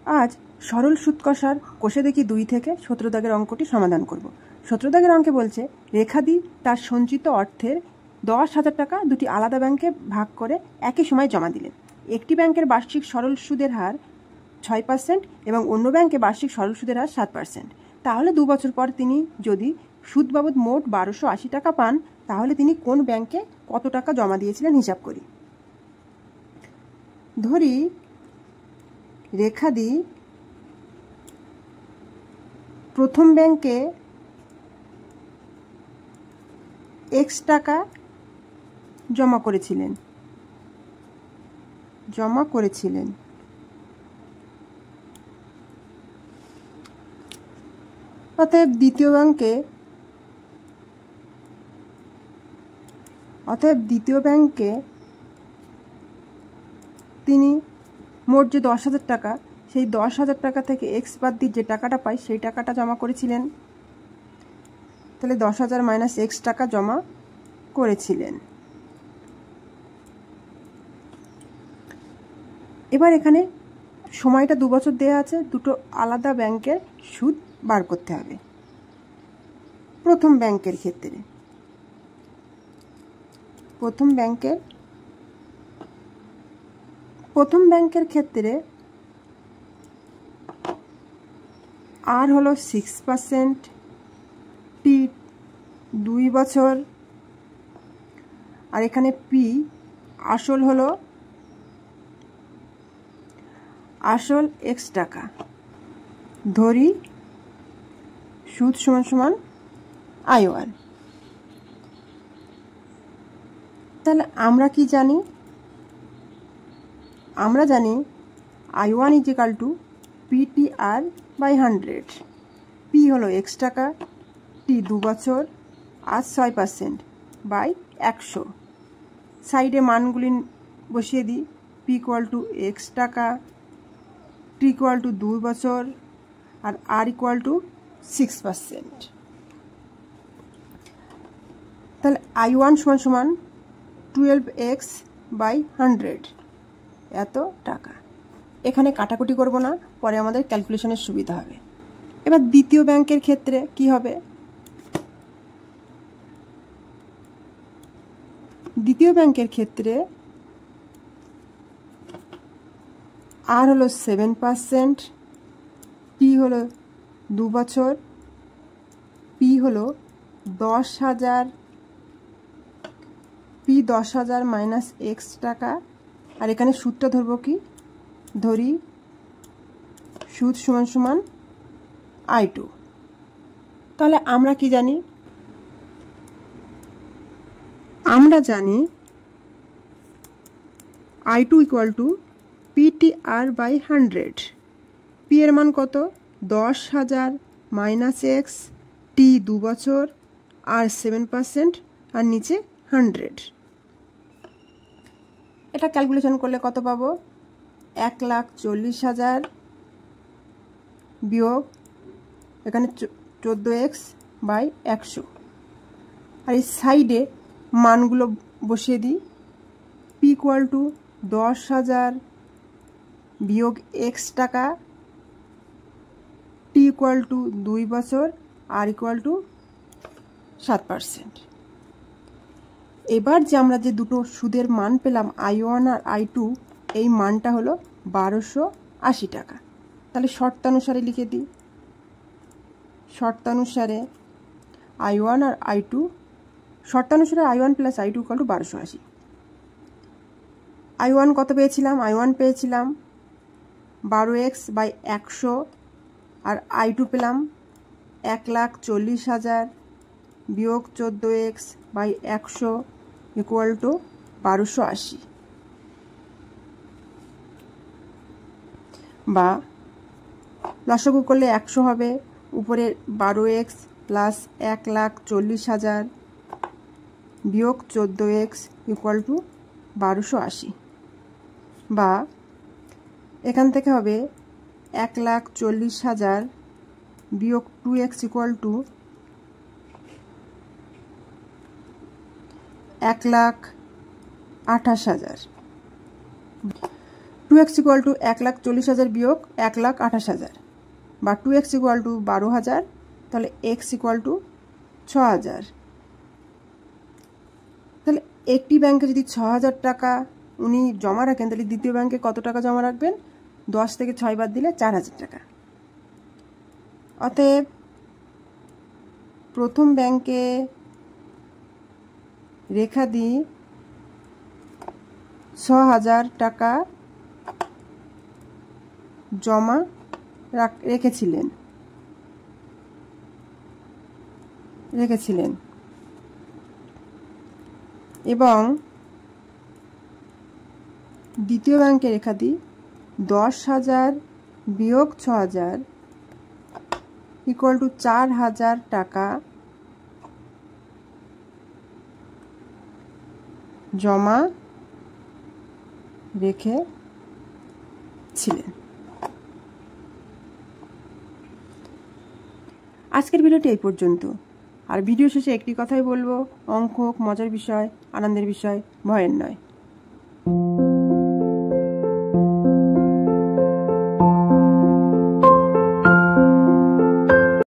আজ সরল সুদ কষার কষে দেখি 2 থেকে 17 দাগের অঙ্কটি সমাধান করব। 17 দাগের অঙ্কে বলছে রেখাদি তার সঞ্চিত অর্থের 10,000 টাকা দুটি আলাদা ব্যাংকে ভাগ করে একই সময় জমা দিলেন। একটি ব্যাংকের বার্ষিক সরল সুদের হার 6% এবং অন্য ব্যাংকে বার্ষিক সরল সুদের হার 7%। তাহলে 2 বছর পর তিনি যদি সুদ বাবদ মোট 1280 টাকা পান, তাহলে তিনি কোন ব্যাংকে কত টাকা জমা দিয়েছিলেন হিসাব করি। ধরি রেখাদি প্রথম ব্যাংকে x টাকা জমা করেছিলেন অতএব দ্বিতীয় ব্যাংকে তিনি মোট যে 10,000 টাকা, সেই 10,000 টাকা থেকে x বাদ দিয়ে যে টাকাটা পাই সেই টাকাটা জমা করেছিলেন। তাহলে 10,000 মাইনাস x টাকা জমা করেছিলেন। এবার এখানে সময়টা 2 বছর দেওয়া আছে, দুটো আলাদা ব্যাংকের সুদ বার করতে হবে। প্রথম ব্যাংকের ক্ষেত্রে আর হলো 6%, টি 2 বছর, আর এখানে পি আসল x টাকা। ধরি সুদ সমান সমান I1। তাহলে আমরা কি জানি? আমরা জানি I1 equal to PTR/100। P হলো x টাকা, টি 2 বছর, আর 6% বাই 100। সাইডে মানগুলি বসিয়ে দিই। পি ইকুয়াল টু x টাকা, টি ইকুয়াল টু 2 বছর, আর আর ইকুয়াল টু 6%। তাহলে I1 সমান সমান 12x/100, এত টাকা। এখানে কাটাকুটি করব না, পরে আমাদের ক্যালকুলেশনের সুবিধা হবে। এবার দ্বিতীয় ব্যাংকের ক্ষেত্রে কি হবে? দ্বিতীয় ব্যাংকের ক্ষেত্রে আর হলো 7%, টি হলো 2 বছর, পি হলো 10,000 মাইনাস x টাকা। আর এখানে সুদটা ধরবো কি? ধরি সুদ সমান সমান I2। তাহলে আমরা কি জানি? আমরা জানি I2 equal two PTR/100। P এর মান কত? 10,000 মাইনাস x, টি 2 বছর, আর 7%, আর নিচে 100। এটা ক্যালকুলেশন করলে কত পাবো? 1,40,000 বিয়োগ এখানে 14x/100। আর এই সাইডে মানগুলো বসিয়ে দিই। পি ইকুয়াল টু 10,000 বিয়োগ x টাকা, টি ইকুয়াল টু 2 বছর, আর ইকুয়াল টু 7%। এবার যে আমরা যে দুটো সুদের মান পেলাম I1 আর I2, এই মানটা হলো 1280 টাকা। তাহলে শর্তানুসারে লিখে দিই। শর্তানুসারে I1 আর I2, শর্তানুসারে I1 plus I2 equal to 1280। I1 কত পেয়েছিলাম? I1 পেয়েছিলাম 12x/100, আর I2 পেলাম 1,40,000 বিয়োগ 14x/100 ইকুয়াল টু 1280। বা লসাগু করলে 100 হবে, উপরে 12x প্লাস 1,40,000 বিয়োগ 14x ইকুয়াল টু 1280। বা এখান থেকে হবে 1,40,000 বিয়োগ 2x equal to 1,28,000। 2x equal to 1,40,000 বিয়োগ 1,28,000 বা 2x ইকুয়াল টু 12,000, তাহলে x ইকুয়াল টু 6,000। তাহলে একটি ব্যাংকে যদি 6,000 টাকা উনি জমা রাখেন, তাহলে দ্বিতীয় ব্যাংকে কত টাকা জমা রাখবেন? 10 থেকে 6 বাদ দিলে 4,000 টাকা। অতএব প্রথম ব্যাংকে রেখাদি 6,000 টাকা জমা রেখেছিলেন এবং দ্বিতীয় ব্যাংকে রেখাদি 10,000 বিয়োগ 6,000 ইকুয়াল টু 4,000 টাকা জমা রেখেছিলেন। আজকের ভিডিওটি এই পর্যন্ত। আর ভিডিও শেষে একটি কথাই বলবো, অঙ্ক হোক মজার বিষয়, আনন্দের বিষয়, ভয়ের নয়।